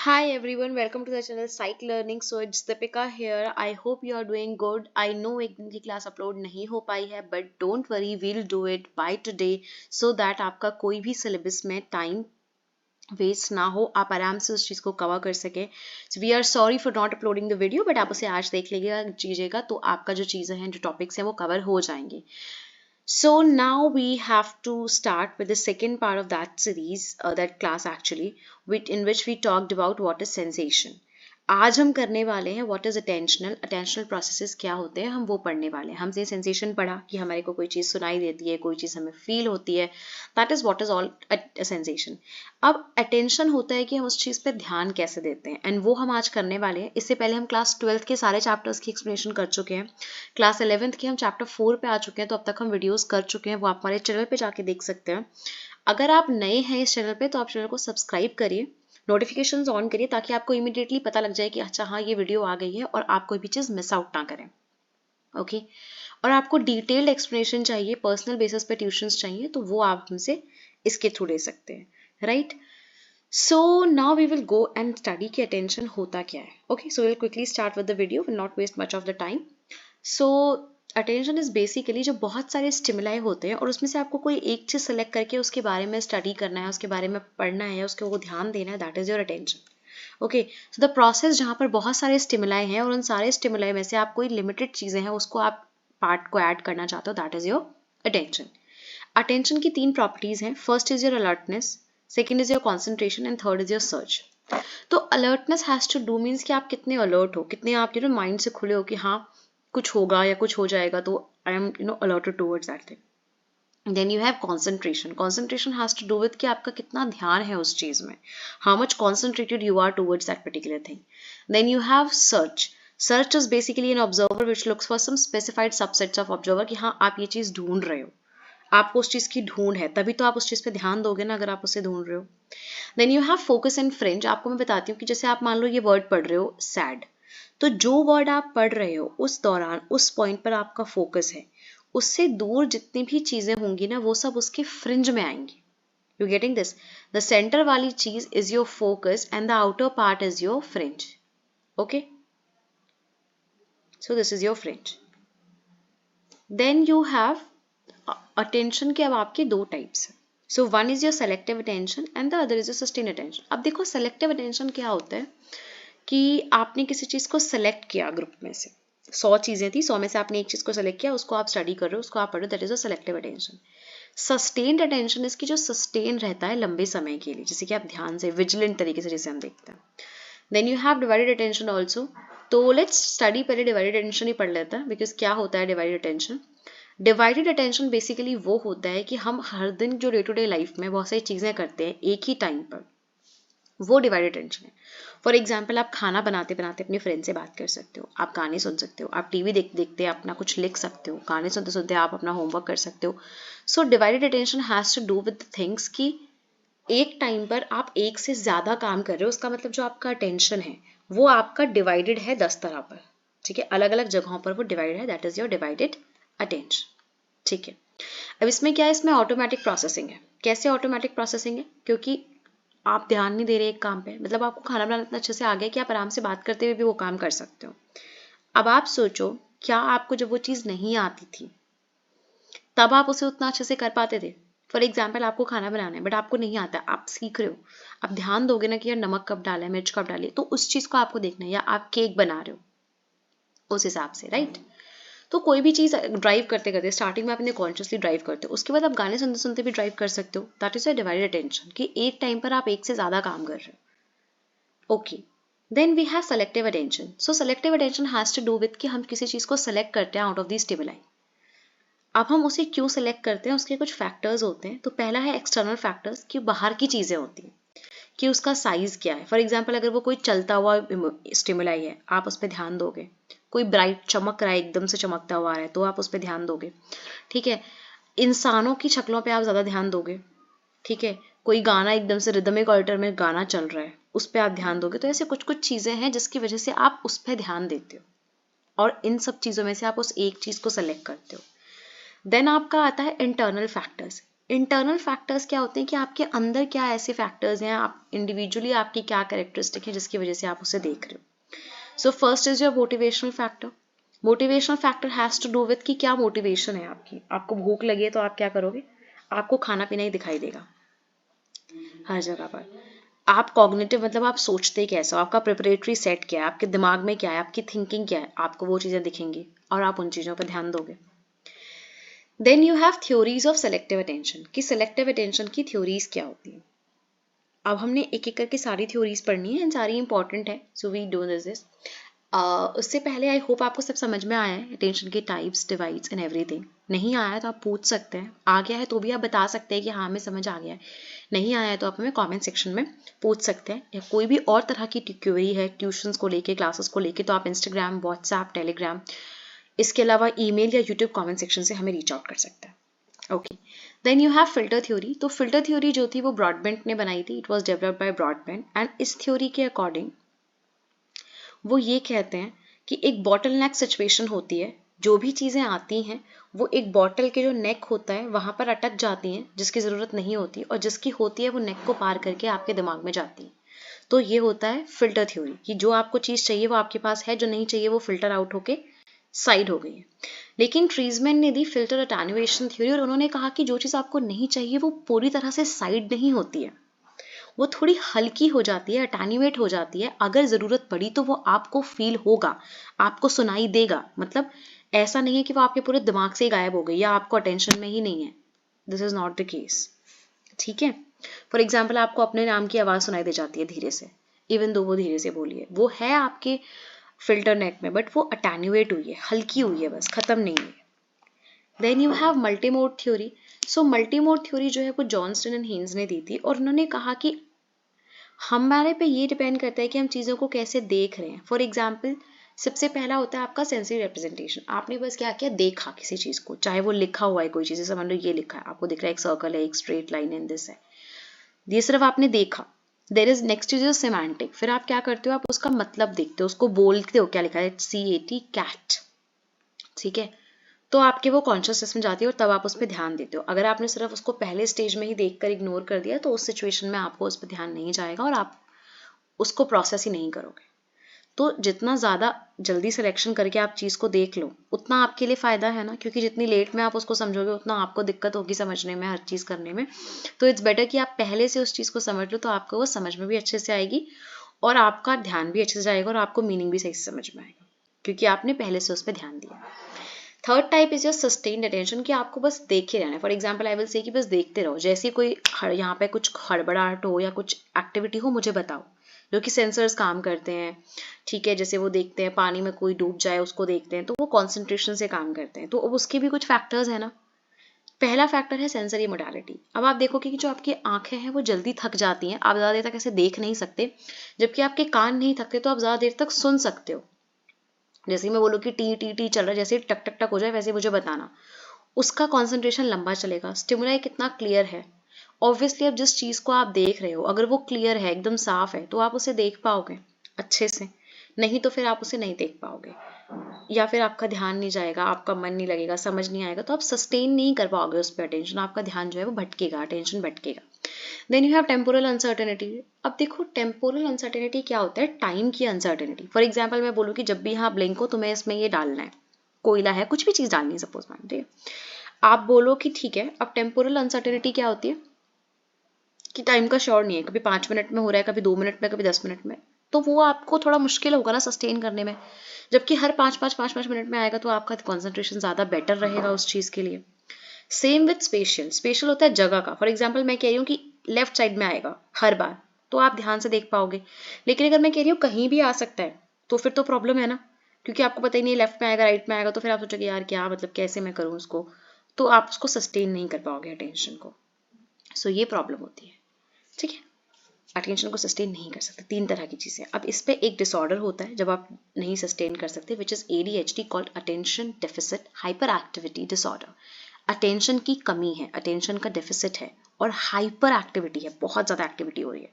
Hi everyone, welcome to the channel Psych Learning. So it's Deepika here. I hope you are doing good. I know एक दिन की class upload नहीं हो पाई है, but don't worry, we'll do it by today so that आपका कोई भी syllabus में टाइम वेस्ट ना हो, आप आराम से उस चीज़ को कवर कर सकें. So we are sorry for not uploading the video, but आप उसे आज देख लीजिएगा तो आपका जो चीज़ें हैं, जो टॉपिक्स हैं वो कवर हो जाएंगे. So now we have to start with the second part of that series, that class actually, in which we talked about what is sensation. आज हम करने वाले हैं what is attentional processes क्या होते हैं, हम वो पढ़ने वाले हैं. हमसे sensation पढ़ा कि हमारे को कोई चीज़ सुनाई देती है, कोई चीज़ हमें फील होती है, that is what is all a sensation. अब attention होता है कि हम उस चीज़ पे ध्यान कैसे देते हैं, and वो हम आज करने वाले हैं. इससे पहले हम क्लास 12th के सारे चैप्टर्स की एक्सप्लेनेशन कर चुके हैं. क्लास 11th के हम चैप्टर 4 पे आ चुके हैं, तो अब तक हम वीडियोस कर चुके हैं, वो आप हमारे चैनल पे जाके देख सकते हैं. अगर आप नए हैं इस चैनल पे तो आप चैनल को सब्सक्राइब करिए, नोटिफिकेशंस ऑन करिए, ताकि आपको इमीडिएटली पता लग जाए कि अच्छा हाँ ये वीडियो आ गई है और आप कोई भी चीज़ मिस आउट ना करें. ओके और आपको डिटेल्ड एक्सप्लेनेशन चाहिए, पर्सनल बेसिस पे ट्यूशंस चाहिए, तो वो आप हमसे इसके थ्रू ले सकते हैं, right. So now we will go and study कि attention होता क्या है. Okay, so we'll quickly start with the video, will not waste much of the time. So attention is basically जो बहुत सारे स्टिमुलाई होते हैं और उसमें से आपको कोई एक चीज़ सेलेक्ट करके उसके बारे में स्टडी करना है, उसके बारे में पढ़ना है, उसके वो ध्यान देना है, that is your attention. Okay, so the process जहाँ पर बहुत सारे स्टिमुलाई हैं और उन सारे स्टिमुलाई में से आप कोई लिमिटेड चीज़ें हैं उसको आप पार्ट को ऐड करना चाहते हो, that is your attention. Attention की 3 प्रॉपर्टीज हैं. First is your alertness, second is your concentration and third is your search. तो alertness has to do means कि आप कितने अलर्ट हो, कितने आप माइंड से खुले हो कि हाँ कुछ होगा या कुछ हो जाएगा, तो I am alerted towards that thing. Then you have concentration. Concentration has to do with कि आपका कितना ध्यान है उस चीज में, how much concentrated you are towards that particular thing. Then you have search. Search is basically an observer which looks for some specified subsets of observer कि हाँ आप ये चीज ढूंढ रहे हो, आपको उस चीज की ढूंढ है, तभी तो आप उस चीज पे ध्यान दोगे ना, अगर आप उसे ढूंढ रहे हो. Then you have focus and fringe. आपको मैं बताती हूँ कि जैसे आप मान लो ये वर्ड पढ़ रहे हो सैड, तो जो वर्ड आप पढ़ रहे हो उस दौरान उस पॉइंट पर आपका फोकस है, उससे दूर जितनी भी चीजें होंगी ना वो सब उसके फ्रिंज में आएंगी. You getting this? The centre वाली चीज is your focus and the outer part is your fringe. Okay, so this is your fringe. Then you have attention के अब आपके 2 टाइप्स हैं. So one is your selective attention and the other is your sustain attention. अब देखो selective attention क्या होता है कि आपने किसी चीज को सेलेक्ट किया, ग्रुप में से 100 चीजें थी, 100 में से आपने एक चीज को सेलेक्ट किया, उसको आप स्टडी कर रहे हो, उसको आप पढ़ रहे हो, that is a selective attention. Sustained attention इसकी जो सस्टेन रहता है लंबे समय के लिए, जैसे कि आप ध्यान से विजिलेंट तरीके से जैसे हम देखते हैं. Then you have divided attention also. तो लेट्स स्टडी पहले डिवाइडेड अटेंशन ही पढ़ लेता है, बिकॉज क्या होता है divided attention. Divided attention basically वो होता है कि हम हर दिन जो डे टू डे लाइफ में बहुत सारी चीजें करते हैं एक ही टाइम पर, वो डिवाइडेड अटेंशन है. फॉर एग्जाम्पल आप खाना बनाते बनाते अपने फ्रेंड से बात कर सकते हो, आप गाने सुन सकते हो, आप टीवी देखते देखते अपना कुछ लिख सकते हो, गाने सुनते सुनते आप अपना होमवर्क कर सकते हो. So divided attention has to do with things कि एक टाइम पर आप एक से ज्यादा काम कर रहे हो, उसका मतलब जो आपका अटेंशन है वो आपका डिवाइडेड है 10 तरह पर, ठीक है, अलग अलग जगहों पर वो डिवाइडेड है, that is your divided attention. ठीक है, अब इसमें क्या है, इसमें ऑटोमेटिक प्रोसेसिंग है. कैसे ऑटोमेटिक प्रोसेसिंग है? क्योंकि आप ध्यान नहीं दे रहे एक काम पे, मतलब आपको खाना बनाना इतना अच्छे से आ गया कि आप आराम से बात करते हुए भी वो काम कर सकते हो. अब आप सोचो, क्या आपको जब वो चीज़ नहीं आती थी तब आप उसे उतना अच्छे से कर पाते थे? फॉर एग्जाम्पल आपको खाना बनाना है बट आपको नहीं आता, आप सीख रहे हो, आप ध्यान दोगे ना कि यार नमक कब डाला है, मिर्च कब डाली है, तो उस चीज़ को आपको देखना है. या आप केक बना रहे हो उस हिसाब से, राइट. तो कोई भी चीज़ ड्राइव करते करते स्टार्टिंग में आपने कॉन्शियसली ड्राइव करते हो, उसके बाद आप गाने सुनते सुनते भी ड्राइव कर सकते हो, that is a divided attention कि एक टाइम पर आप एक से ज़्यादा काम कर रहे हो. Okay, then we have selective attention. So selective attention has to do with कि हम किसी चीज़ को सेलेक्ट करते हैं आउट ऑफ दी स्टिमुलाई. अब हम उसे क्यों सेलेक्ट करते हैं, उसके कुछ फैक्टर्स होते हैं. तो पहला है एक्सटर्नल फैक्टर्स, कि बाहर की चीज़ें होती हैं, कि उसका साइज क्या है. फॉर एग्जाम्पल अगर वो कोई चलता हुआ स्टिमुलाई है, आप उस पर ध्यान दोगे. कोई ब्राइट चमक रहा है, एकदम से चमकता हुआ है, तो आप उस पर ध्यान दोगे. ठीक है, इंसानों की शक्लों पे आप ज़्यादा ध्यान दोगे. ठीक है, कोई गाना एकदम से रिदमिक ऑल्टर में गाना चल रहा है, उस पर आप ध्यान दोगे. तो ऐसे कुछ कुछ चीज़ें हैं जिसकी वजह से आप उस पर ध्यान देते हो, और इन सब चीज़ों में से आप उस एक चीज़ को सेलेक्ट करते हो. देन आपका आता है इंटरनल फैक्टर्स. इंटरनल फैक्टर्स क्या होते हैं कि आपके अंदर क्या ऐसे फैक्टर्स हैं, आप इंडिविजुअली आपकी क्या कैरेक्टरिस्टिक है जिसकी वजह से आप उसे देख रहे हो। So first is your motivational factor. Motivational factor has to do with कि क्या मोटिवेशन है आपकी। आपको भूख लगी है तो आप क्या करोगे, आपको खाना पीना ही दिखाई देगा हर जगह पर। आप कॉग्निटिव मतलब आप सोचते कैसे हो, आपका प्रिपरेटरी सेट क्या है, आपके दिमाग में क्या है, आपकी थिंकिंग क्या है, आपको वो चीज़ें दिखेंगी और आप उन चीज़ों पर ध्यान दोगे। Then you have theories of selective attention, कि सेलेक्टिव अटेंशन की थ्योरीज क्या होती है। अब हमने एक एक करके सारी थ्योरीज पढ़नी है एंड सारी इंपॉर्टेंट है, सो वी डू दिस। उससे पहले आई होप आपको सब समझ में आया है, अटेंशन के टाइप्स, डिवाइड्स एंड एवरीथिंग। नहीं आया है तो आप पूछ सकते हैं, आ गया है तो भी आप बता सकते हैं कि हाँ हमें समझ आ गया है। नहीं आया है तो आप हमें कमेंट सेक्शन में पूछ सकते हैं, या कोई भी और तरह की क्वेरी है ट्यूशंस को लेके, क्लासेस को लेके, तो आप इंस्टाग्राम, व्हाट्सएप, टेलीग्राम, इसके अलावा ईमेल या यूट्यूब कमेंट सेक्शन से हमें रीच आउट कर सकते हैं। Okay, then you have filter theory. तो फिल्टर थ्योरी जो थी वो ब्रॉडबेंट ने बनाई थी, it was developed by Broadbent. And इस थ्योरी के अकॉर्डिंग वो ये कहते हैं कि एक बॉटल नेक सिचुएशन होती है, जो भी चीज़ें आती हैं वो एक बॉटल के जो नेक होता है वहाँ पर अटक जाती हैं, जिसकी ज़रूरत नहीं होती, और जिसकी होती है वो नेक को पार करके आपके दिमाग में जाती है। तो ये होता है फिल्टर थ्योरी, कि जो आपको चीज़ चाहिए वो आपके पास है, जो नहीं चाहिए वो फिल्टर आउट होके साइड हो गई है। लेकिन ट्रीजमैन ने दी फिल्टर अटेन्युएशन थ्योरी, और उन्होंने कहा कि जो चीज़ आपको नहीं चाहिए वो पूरी तरह से साइड नहीं होती है, वो थोड़ी हल्की हो जाती है, अटेन्युएट हो जाती है। अगर ज़रूरत पड़ी तो वो आपको फील होगा, आपको सुनाई देगा। मतलब ऐसा नहीं है कि वो आपके पूरे दिमाग से ही गायब हो गई या आपको अटेंशन में ही नहीं है। This is not the case, ठीक है। फॉर एग्जाम्पल आपको अपने नाम की आवाज़ सुनाई दे जाती है धीरे से, इवन दो वो धीरे से बोली है, वो है आपके फिल्टर नेट में, बट वो अटेन्युएट हुई है, हल्की हुई है, बस खत्म नहीं है। Then you have multimode theory. सो मल्टीमोड थ्योरी जो है वो जॉनस्टन एंड हेन्स ने दी थी, और उन्होंने कहा कि हमारे पे ये डिपेंड करता है कि हम चीज़ों को कैसे देख रहे हैं। फॉर एग्जाम्पल सबसे पहला होता है आपका सेंसरी रिप्रेजेंटेशन। आपने बस क्या किया, देखा किसी चीज़ को, चाहे वो लिखा हुआ है कोई चीज़, समझ लो ये लिखा है, आपको दिख रहा है एक सर्कल है, एक स्ट्रेट लाइन है, दिस है, ये सिर्फ आपने देखा। देर इज नेक्स्ट चीज सिमेंटिक, फिर आप क्या करते हो, आप उसका मतलब देखते हो, उसको बोलते हो क्या लिखा है, CAT, कैट, ठीक है। तो आपके वो कॉन्शियसनेस में जाती है और तब आप उस पर ध्यान देते हो। अगर आपने सिर्फ उसको पहले स्टेज में ही देखकर इग्नोर कर दिया तो उस सिचुएशन में आपको उस पर ध्यान नहीं जाएगा और आप उसको प्रोसेस ही नहीं करोगे। तो जितना ज़्यादा जल्दी सिलेक्शन करके आप चीज़ को देख लो उतना आपके लिए फ़ायदा है ना, क्योंकि जितनी लेट में आप उसको समझोगे उतना आपको दिक्कत होगी समझने में, हर चीज़ करने में। तो इट्स बेटर कि आप पहले से उस चीज़ को समझ लो, तो आपको वो समझ में भी अच्छे से आएगी और आपका ध्यान भी अच्छे से जाएगा और आपको मीनिंग भी सही से समझ में आएगा, क्योंकि आपने पहले से उस पर ध्यान दिया। Third type is your sustained attention, कि आपको बस देखे रहना है। For example I will say कि बस देखते रहो, जैसे कोई यहाँ पे कुछ हड़बड़ाहट हो या कुछ एक्टिविटी हो मुझे बताओ, जो कि सेंसर्स काम करते हैं, ठीक है। जैसे वो देखते हैं पानी में कोई डूब जाए उसको देखते हैं, तो वो कॉन्सेंट्रेशन से काम करते हैं। तो अब उसके भी कुछ फैक्टर्स है ना। पहला फैक्टर है सेंसरी मोडालिटी। अब आप देखोगे कि जो आपकी आंखें हैं वो जल्दी थक जाती हैं, आप ज़्यादा देर तक ऐसे देख नहीं सकते, जबकि आपके कान नहीं थकते, तो आप ज़्यादा देर तक सुन सकते हो। जैसे मैं बोलूँ कि टी टी टी चल रहा है, जैसे टक टक टक हो जाए वैसे मुझे बताना, उसका कॉन्सेंट्रेशन लंबा चलेगा। स्टिमुलाई कितना क्लियर है, ऑब्वियसली अब जिस चीज़ को आप देख रहे हो अगर वो क्लियर है, एकदम साफ है, तो आप उसे देख पाओगे अच्छे से, नहीं तो फिर आप उसे नहीं देख पाओगे, या फिर आपका ध्यान नहीं जाएगा, आपका मन नहीं लगेगा, समझ नहीं आएगा, तो आप सस्टेन नहीं कर पाओगे उस पर अटेंशन, आपका ध्यान जो है वो भटकेगा, अटेंशन भटकेगा। Then you have temporal uncertainty. अब देखो टेम्पोरल अनसर्टेनिटी क्या होता है, टाइम की अनसर्टेनिटी। फॉर एग्जाम्पल मैं बोलूँ कि जब भी यहाँ ब्लिंक हो तुम्हें इसमें ये डालना है, कोयला है, कुछ भी चीज़ डालनी है सपोज मान, ठीक है। आप बोलो कि ठीक है, अब टेम्पोरल अनसर्टेनिटी क्या होती है कि टाइम का श्योर नहीं है, कभी 5 मिनट में हो रहा है, कभी 2 मिनट में, कभी 10 मिनट में, तो वो आपको थोड़ा मुश्किल होगा ना सस्टेन करने में। जबकि हर 5-5 मिनट में आएगा तो आपका कॉन्सेंट्रेशन ज़्यादा बेटर रहेगा उस चीज़ के लिए। Same with special. स्पेशियल होता है जगह का। फॉर एग्जाम्पल मैं कह रही हूँ कि लेफ्ट साइड में आएगा हर बार, तो आप ध्यान से देख पाओगे। लेकिन अगर मैं कह रही हूँ कहीं भी आ सकता है, तो फिर तो प्रॉब्लम है ना, क्योंकि आपको पता ही नहीं लेफ्ट में आएगा राइट में आएगा, तो फिर आप सोचोगे यार क्या मतलब कैसे मैं करूँ उसको, तो आप उसको सस्टेन नहीं कर पाओगे अटेंशन को। सो ये प्रॉब्लम होती है, ठीक है। अटेंशन को सस्टेन नहीं कर सकते, 3 तरह की चीज़ें। अब इस पे एक डिसऑर्डर होता है जब आप नहीं सस्टेन कर सकते, which is ADHD, called attention deficit hyper activity disorder. Attention की कमी है, अटेंशन का डेफिसिट है और हाइपर एक्टिविटी है, बहुत ज़्यादा एक्टिविटी हो रही है,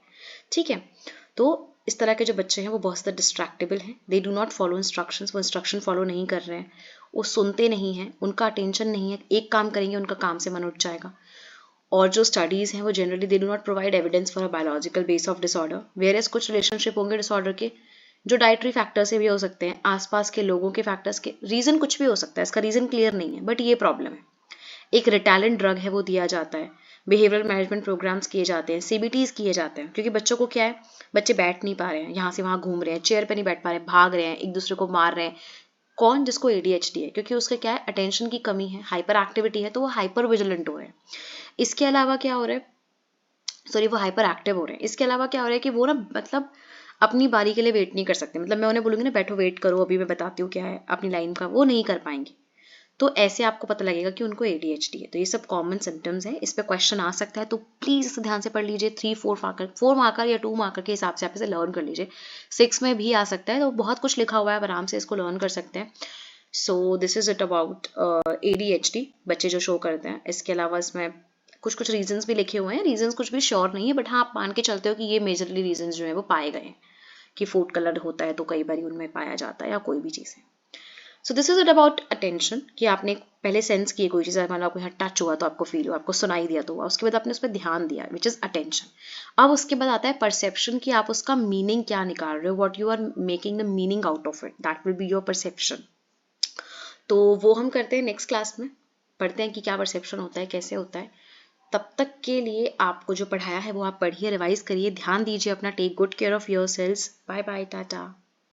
ठीक है। तो इस तरह के जो बच्चे हैं वो बहुत ज़्यादा डिस्ट्रैक्टेबल हैं, दे डू नॉट फॉलो इंस्ट्रक्शंस, वो इंस्ट्रक्शन फॉलो नहीं कर रहे हैं, वो सुनते नहीं हैं, उनका अटेंशन नहीं है, एक काम करेंगे उनका काम से मन उठ जाएगा। और जो स्टडीज़ हैं वो generally they do not provide evidence for a biological base of disorder, whereas कुछ रिलेशनशिप होंगे डिसऑर्डर के जो डाइटरी फैक्टर से भी हो सकते हैं, आसपास के लोगों के फैक्टर्स के, रीज़न कुछ भी हो सकता है, इसका रीज़न क्लियर नहीं है, बट ये प्रॉब्लम है। एक रिटैलेंट ड्रग है वो दिया जाता है, बिहेवियरल मैनेजमेंट प्रोग्राम्स किए जाते हैं, सीबीटीज किए जाते हैं, क्योंकि बच्चों को क्या है, बच्चे बैठ नहीं पा रहे हैं, यहाँ से वहाँ घूम रहे हैं, चेयर पे नहीं बैठ पा रहे हैं, भाग रहे हैं, एक दूसरे को मार रहे हैं। कौन? जिसको एडीएचडी है, क्योंकि उसका क्या है, अटेंशन की कमी है, हाइपर एक्टिविटी है, तो वो हाइपर विजिलेंट हो रहे हैं। इसके अलावा क्या हो रहा है, सॉरी, वो हाइपर एक्टिव हो रहे हैं। इसके अलावा क्या हो रहा है कि वो ना मतलब अपनी बारी के लिए वेट नहीं कर सकते, मतलब मैं उन्हें बोलूँगी ना बैठो वेट करो अभी मैं बताती हूँ क्या है अपनी लाइन का, वो नहीं कर पाएंगे। तो ऐसे आपको पता लगेगा कि उनको एडीएचडी है। तो ये सब कॉमन सिम्टम्स हैं, इस पे क्वेश्चन आ सकता है, तो प्लीज इसे ध्यान से पढ़ लीजिए। 4 मार्कर या 2 मार्कर के हिसाब से आप इसे लर्न कर लीजिए। 6 में भी आ सकता है, तो बहुत कुछ लिखा हुआ है, आराम से इसको लर्न कर सकते हैं। सो this is it about ADHD, बच्चे जो शो करते हैं। इसके अलावा इसमें कुछ कुछ रीजंस भी लिखे हुए हैं, रीजंस कुछ भी श्योर नहीं है, बट हाँ आप मान के चलते हो कि ये मेजरली रीजंस जो है वो पाए गए हैं, कि फूड कलर होता है तो कई बार उनमें पाया जाता है, या कोई भी चीज़ है। सो this is it about attention, कि आपने पहले सेंस किए कोई चीज़, मान लो आपको यहाँ टच हुआ तो आपको फील हुआ, आपको सुनाई दिया तो हुआ, उसके बाद आपने उस पर ध्यान दिया, विच इज अटेंशन। अब उसके बाद आता है परसेप्शन, कि आप उसका मीनिंग क्या निकाल रहे हो, what you are making the meaning out of it, that will be your perception. तो वो हम करते हैं नेक्स्ट क्लास में, पढ़ते हैं कि क्या परसेप्शन होता है, कैसे होता है। तब तक के लिए आपको जो पढ़ाया है वो आप पढ़िए, रिवाइज करिए, ध्यान दीजिए अपना, take good care of yourselves. Bye bye, Tata.